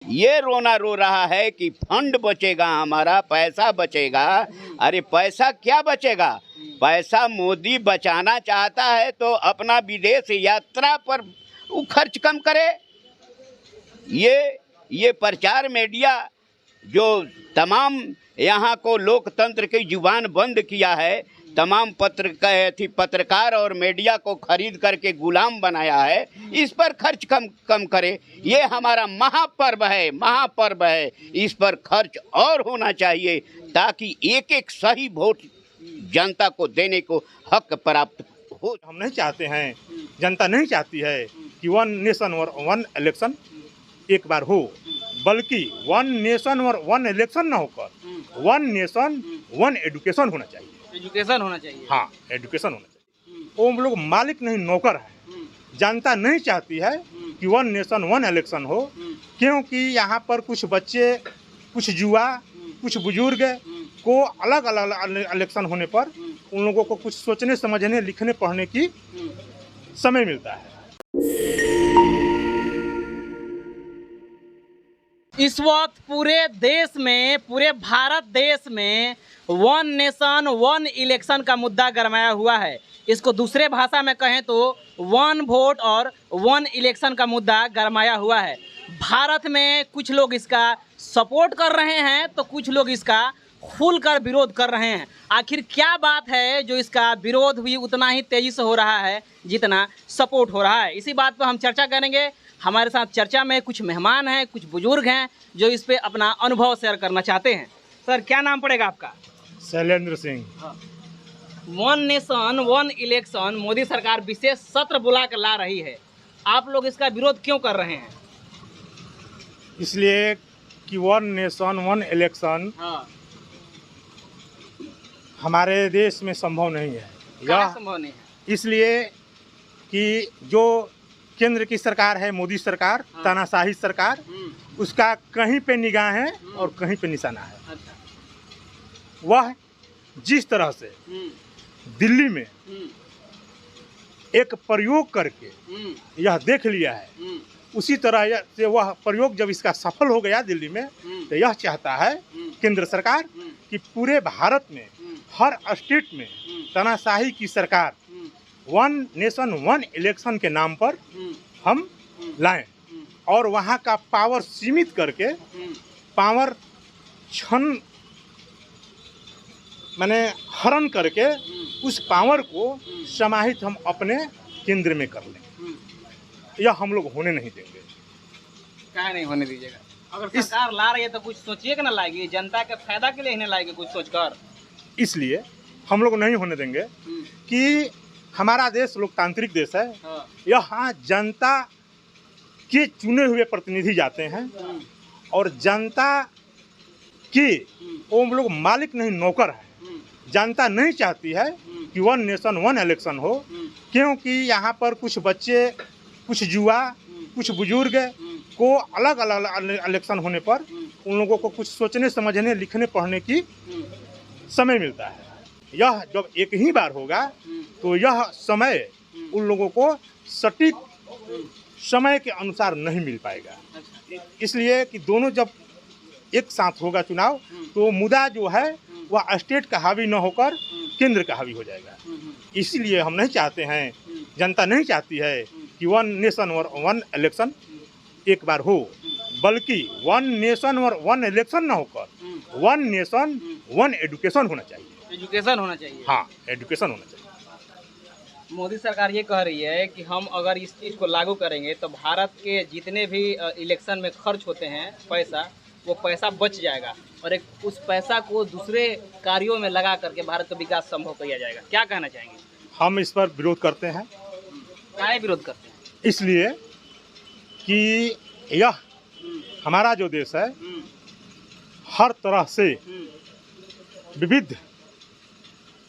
ये रोना रो रहा है कि फंड बचेगा, हमारा पैसा बचेगा। अरे पैसा क्या बचेगा? पैसा मोदी बचाना चाहता है तो अपना विदेश यात्रा पर वो खर्च कम करे। ये प्रचार मीडिया जो तमाम यहाँ को लोकतंत्र की जुबान बंद किया है, तमाम पत्रकार और मीडिया को खरीद करके गुलाम बनाया है, इस पर खर्च कम करे। ये हमारा महापर्व है, इस पर खर्च और होना चाहिए ताकि एक एक सही वोट जनता को देने को हक प्राप्त हो। हम नहीं चाहते हैं, जनता नहीं चाहती है कि वन नेशन और वन इलेक्शन एक बार हो, बल्कि वन नेशन और वन इलेक्शन ना होकर वन नेशन वन एजुकेशन होना चाहिए। एजुकेशन होना चाहिए। हाँ, एजुकेशन होना चाहिए। वो हम लोग मालिक नहीं नौकर हैं। जनता नहीं चाहती है कि वन नेशन वन इलेक्शन हो, क्योंकि यहाँ पर कुछ बच्चे, कुछ युवा, कुछ बुजुर्ग को अलग अलग इलेक्शन होने पर उन लोगों को कुछ सोचने समझने लिखने पढ़ने की समय मिलता है। इस वक्त पूरे देश में, पूरे भारत देश में वन नेशन वन इलेक्शन का मुद्दा गरमाया हुआ है। इसको दूसरे भाषा में कहें तो वन वोट और वन इलेक्शन का मुद्दा गरमाया हुआ है। भारत में कुछ लोग इसका सपोर्ट कर रहे हैं तो कुछ लोग इसका खुलकर विरोध कर रहे हैं। आखिर क्या बात है जो इसका विरोध भी उतना ही तेजी से हो रहा है जितना सपोर्ट हो रहा है? इसी बात पर हम चर्चा करेंगे। हमारे साथ चर्चा में कुछ मेहमान हैं, कुछ बुजुर्ग हैं जो इस पे अपना अनुभव शेयर करना चाहते हैं। सर, क्या नाम पड़ेगा आपका? Shailendra Singh. One nation one election Modi सरकार विशेष सत्र बुला कर ला रही है, आप लोग इसका विरोध क्यों कर रहे हैं? इसलिए कि वन नेशन वन इलेक्शन हमारे देश में संभव नहीं है। क्या संभव नहीं है? इसलिए कि जो केंद्र की सरकार है, मोदी सरकार, तानाशाही सरकार, उसका कहीं पे निगाह है और कहीं पे निशाना है। अच्छा। वह जिस तरह से दिल्ली में एक प्रयोग करके यह देख लिया है, उसी तरह से वह प्रयोग जब इसका सफल हो गया दिल्ली में, तो यह चाहता है केंद्र सरकार कि पूरे भारत में हर स्टेट में तानाशाही की सरकार वन नेशन वन इलेक्शन के नाम पर हम लाएं और वहाँ का पावर सीमित करके पावर हरण करके उस पावर को समाहित हम अपने केंद्र में कर लें। यह हम लोग होने नहीं देंगे। क्या नहीं होने दीजिएगा? अगर सरकार ला रही है तो कुछ सोचिए कि ना लाएगी, जनता के फायदा के लिए नहीं लाएगी कुछ सोचकर। इसलिए हम लोग नहीं होने देंगे कि हमारा देश लोकतांत्रिक देश है। यहाँ जनता के चुने हुए प्रतिनिधि जाते हैं और जनता के वो हम लोग मालिक नहीं नौकर हैं। जनता नहीं चाहती है कि वन नेशन वन इलेक्शन हो, क्योंकि यहाँ पर कुछ बच्चे, कुछ युवा, कुछ बुजुर्ग को अलग अलग इलेक्शन होने पर उन लोगों को कुछ सोचने समझने लिखने पढ़ने की समय मिलता है। यह जब एक ही बार होगा तो यह समय उन लोगों को सटीक समय के अनुसार नहीं मिल पाएगा। इसलिए कि दोनों जब एक साथ होगा चुनाव, तो मुद्दा जो है वह स्टेट का हावी न होकर केंद्र का हावी हो जाएगा। इसीलिए हम नहीं चाहते हैं, जनता नहीं चाहती है कि वन नेशन और वन इलेक्शन एक बार हो, बल्कि वन नेशन और वन इलेक्शन ना होकर वन नेशन वन एजुकेशन होना चाहिए। एजुकेशन होना चाहिए। हाँ, एजुकेशन होना चाहिए। मोदी सरकार ये कह रही है कि हम अगर इस चीज़ को लागू करेंगे तो भारत के जितने भी इलेक्शन में खर्च होते हैं पैसा, वो पैसा बच जाएगा और एक उस पैसा को दूसरे कार्यों में लगा करके भारत का विकास संभव किया जाएगा। क्या कहना चाहेंगे? हम इस पर विरोध करते हैं। क्या विरोध करते हैं? इसलिए कि यह हमारा जो देश है हर तरह से विविध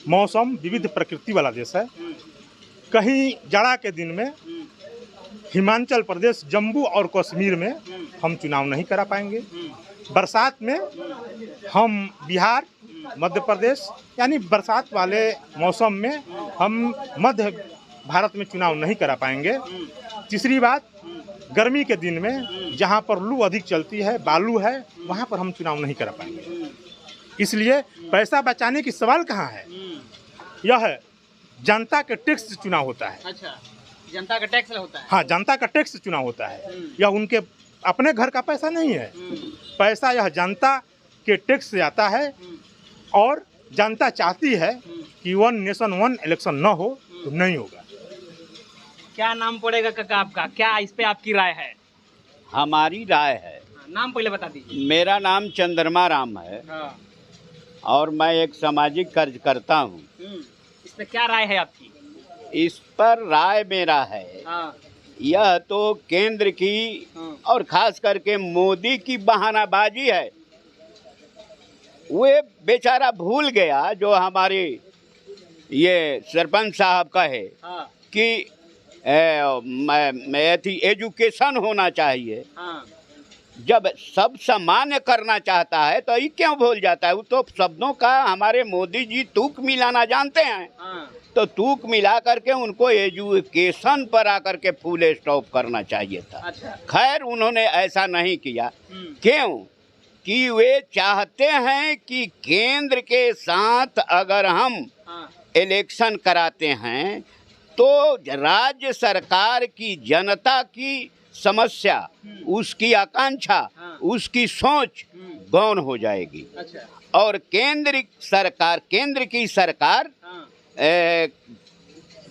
मौसम, विविध प्रकृति वाला देश है। कहीं जाड़ा के दिन में हिमाचल प्रदेश, जम्मू और कश्मीर में हम चुनाव नहीं करा पाएंगे। बरसात में हम बिहार, मध्य प्रदेश, यानी बरसात वाले मौसम में हम मध्य भारत में चुनाव नहीं करा पाएंगे। तीसरी बात, गर्मी के दिन में जहाँ पर लू अधिक चलती है, बालू है, वहाँ पर हम चुनाव नहीं करा पाएंगे। इसलिए पैसा बचाने की सवाल कहाँ है। यह जनता के टैक्स से चुनाव होता है। अच्छा, जनता का टैक्स होता है। हाँ, जनता का टैक्स से चुनाव होता है। यह उनके अपने घर का पैसा नहीं है। पैसा यह जनता के टैक्स से आता है और जनता चाहती है कि वन नेशन वन इलेक्शन न हो तो नहीं होगा। क्या नाम पड़ेगा काका आपका? क्या इस पे आपकी राय है? हमारी राय है, नाम पहले बता दीजिए। मेरा नाम चंद्रमा राम है हाँ। और मैं एक सामाजिक कार्यकर्ता हूँ। इस पे क्या राय है आपकी? इस पर राय मेरा है, हाँ। यह तो केंद्र की और खास करके मोदी की बहानाबाजी है। वे बेचारा भूल गया जो हमारे ये सरपंच साहब का है हाँ। कि एजुकेशन होना चाहिए। हाँ। जब सब सामान्य करना चाहता है तो ये क्यों भूल जाता है? वो तो शब्दों का हमारे मोदी जी तूक मिलाना जानते हैं। हाँ। तो तूक मिला करके उनको एजुकेशन पर आकर के फुल स्टॉप करना चाहिए था। अच्छा। खैर उन्होंने ऐसा नहीं किया। क्यों? कि वे चाहते हैं कि केंद्र के साथ अगर हम इलेक्शन कराते हैं तो राज्य सरकार की जनता की समस्या, उसकी आकांक्षा, उसकी सोच गौण हो जाएगी। अच्छा। और केंद्र की सरकार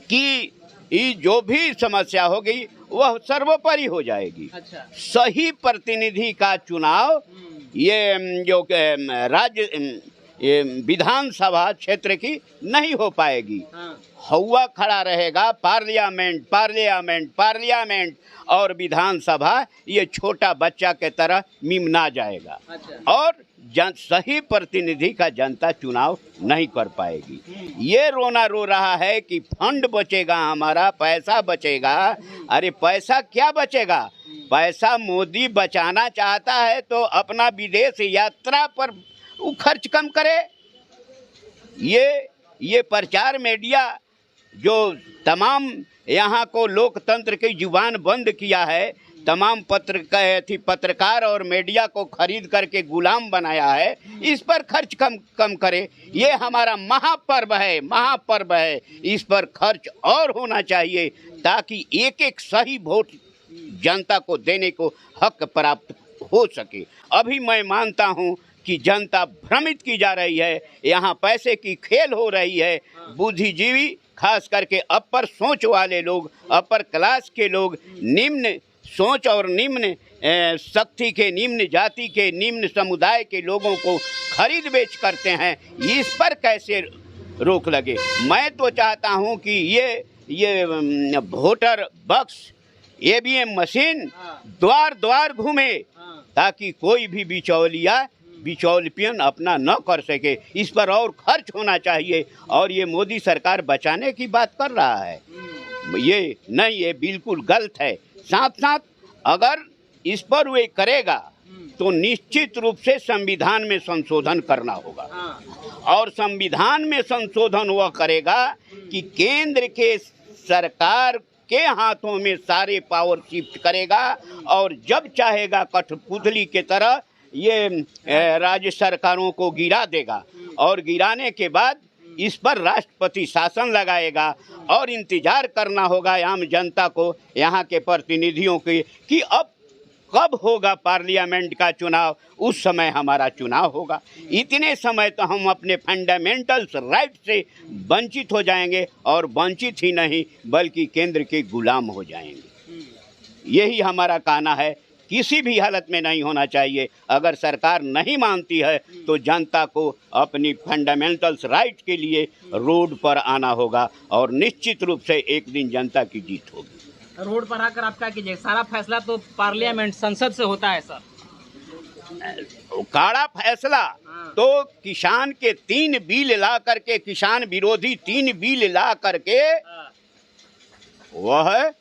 की जो भी समस्या होगी वह सर्वोपरि हो जाएगी। अच्छा। सही प्रतिनिधि का चुनाव ये जो विधानसभा क्षेत्र की नहीं हो पाएगी। हवा खड़ा रहेगा पार्लियामेंट और विधानसभा ये छोटा बच्चा के तरह मिमना जाएगा। अच्छा। और सही प्रतिनिधि का जनता चुनाव नहीं कर पाएगी। ये रोना रो रहा है कि फंड बचेगा, हमारा पैसा बचेगा। अरे पैसा क्या बचेगा? पैसा मोदी बचाना चाहता है तो अपना विदेश यात्रा पर वो खर्च कम करे। ये प्रचार मीडिया जो तमाम यहाँ को लोकतंत्र की जुबान बंद किया है, तमाम पत्रकार और मीडिया को खरीद करके गुलाम बनाया है, इस पर खर्च कम करे। ये हमारा महापर्व है, इस पर खर्च और होना चाहिए ताकि एक एक सही वोट जनता को देने को हक प्राप्त हो सके। अभी मैं मानता हूँ कि जनता भ्रमित की जा रही है, यहाँ पैसे की खेल हो रही है। बुद्धिजीवी खास करके अपर सोच वाले लोग, अपर क्लास के लोग निम्न सोच और निम्न शक्ति के, निम्न जाति के, निम्न समुदाय के लोगों को खरीद बेच करते हैं। इस पर कैसे रोक लगे? मैं तो चाहता हूं कि ये वोटर बक्स, ईवीएम मशीन द्वार द्वार घूमे ताकि कोई भी बिचौलियन अपना न कर सके। इस पर और खर्च होना चाहिए। और ये मोदी सरकार बचाने की बात कर रहा है, ये नहीं, ये बिल्कुल गलत है। साथ साथ अगर इस पर वे करेगा तो निश्चित रूप से संविधान में संशोधन करना होगा। और संविधान में संशोधन वह करेगा कि केंद्र के सरकार के हाथों में सारे पावर शिफ्ट करेगा और जब चाहेगा कठपुतली के तरह ये राज्य सरकारों को गिरा देगा। और गिराने के बाद इस पर राष्ट्रपति शासन लगाएगा और इंतजार करना होगा आम जनता को, यहाँ के प्रतिनिधियों की, कि अब कब होगा पार्लियामेंट का चुनाव, उस समय हमारा चुनाव होगा। इतने समय तो हम अपने फंडामेंटल्स राइट से वंचित हो जाएंगे और वंचित ही नहीं बल्कि केंद्र के गुलाम हो जाएंगे। यही हमारा कहना है, किसी भी हालत में नहीं होना चाहिए। अगर सरकार नहीं मानती है तो जनता को अपनी फंडामेंटल्स राइट के लिए रोड पर आना होगा और निश्चित रूप से एक दिन जनता की जीत होगी। रोड पर आकर आप क्या कीजिए? सारा फैसला तो पार्लियामेंट, संसद से होता है सर। काड़ा फैसला तो किसान के 3 बिल ला करके, किसान विरोधी 3 बिल ला करके वह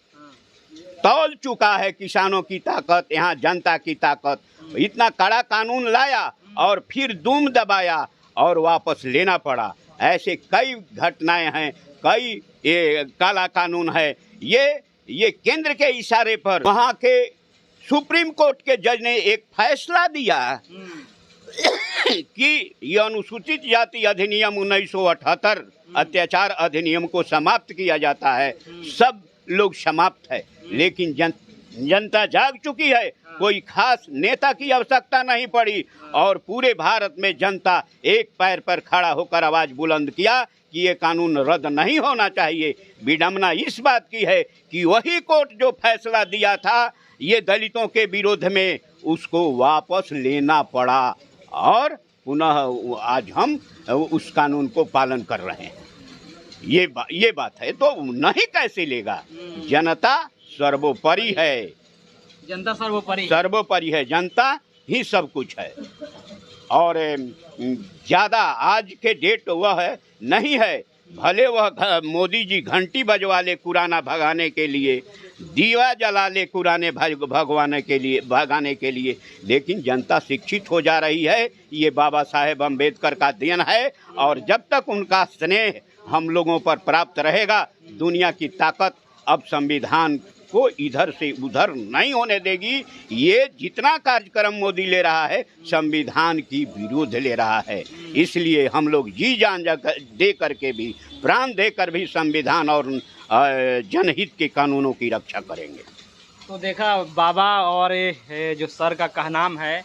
तौल चुका है किसानों की ताकत, यहाँ जनता की ताकत। इतना कड़ा कानून लाया और फिर दुम दबाया और वापस लेना पड़ा। ऐसे कई घटनाएं हैं, कई ये काला कानून है। ये केंद्र के इशारे पर वहाँ के सुप्रीम कोर्ट के जज ने एक फैसला दिया कि ये अनुसूचित जाति अधिनियम 1978 अत्याचार अधिनियम को समाप्त किया जाता है, सब लोग समाप्त है। लेकिन जनता जाग चुकी है, कोई खास नेता की आवश्यकता नहीं पड़ी और पूरे भारत में जनता एक पैर पर खड़ा होकर आवाज बुलंद किया कि ये कानून रद्द नहीं होना चाहिए। विडंबना इस बात की है कि वही कोर्ट जो फैसला दिया था ये दलितों के विरोध में, उसको वापस लेना पड़ा और पुनः आज हम उस कानून को पालन कर रहे हैं। ये बात है तो नहीं कैसे लेगा। जनता सर्वोपरि है, जनता सर्वोपरि है, जनता ही सब कुछ है। और ज़्यादा आज के डेट वह है नहीं है, भले वह मोदी जी घंटी बजवा ले कुराना भगाने के लिए, दीवा जला ले कुराने भगवाने के लिए, लेकिन जनता शिक्षित हो जा रही है। ये बाबा साहेब अम्बेडकर का देन है और जब तक उनका स्नेह हम लोगों पर प्राप्त रहेगा, दुनिया की ताकत अब संविधान को इधर से उधर नहीं होने देगी। ये जितना कार्यक्रम मोदी ले रहा है संविधान की विरोध ले रहा है, इसलिए हम लोग जी जान दे करके भी, प्राण देकर भी संविधान और जनहित के कानूनों की रक्षा करेंगे। तो देखा बाबा और जो सर का कहनाम है,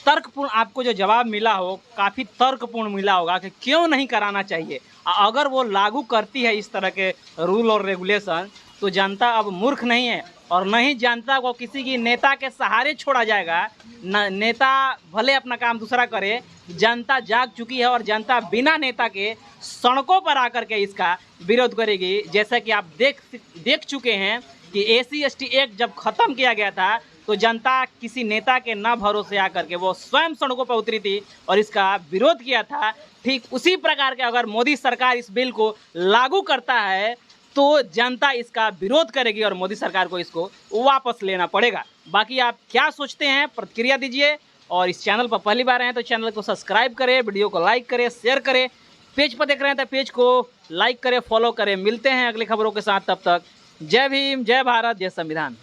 तर्कपूर्ण आपको जो जवाब मिला हो काफ़ी तर्कपूर्ण मिला होगा कि क्यों नहीं कराना चाहिए। अगर वो लागू करती है इस तरह के रूल और रेगुलेशन तो जनता अब मूर्ख नहीं है और न ही जनता को किसी की नेता के सहारे छोड़ा जाएगा। नेता भले अपना काम दूसरा करे, जनता जाग चुकी है और जनता बिना नेता के सड़कों पर आकर के इसका विरोध करेगी। जैसा कि आप देख चुके हैं कि SC/ST एक्ट जब ख़त्म किया गया था तो जनता किसी नेता के ना भरोसे आकर के वो स्वयं सड़कों पर उतरी थी और इसका विरोध किया था। ठीक उसी प्रकार के अगर मोदी सरकार इस बिल को लागू करता है तो जनता इसका विरोध करेगी और मोदी सरकार को इसको वापस लेना पड़ेगा। बाकी आप क्या सोचते हैं प्रतिक्रिया दीजिए और इस चैनल पर पहली बार आए तो चैनल को सब्सक्राइब करें, वीडियो को लाइक करें, शेयर करें। पेज पर देख रहे हैं तो पेज को लाइक करें, फॉलो करें। मिलते हैं अगली खबरों के साथ, तब तक जय भीम, जय भारत, जय संविधान।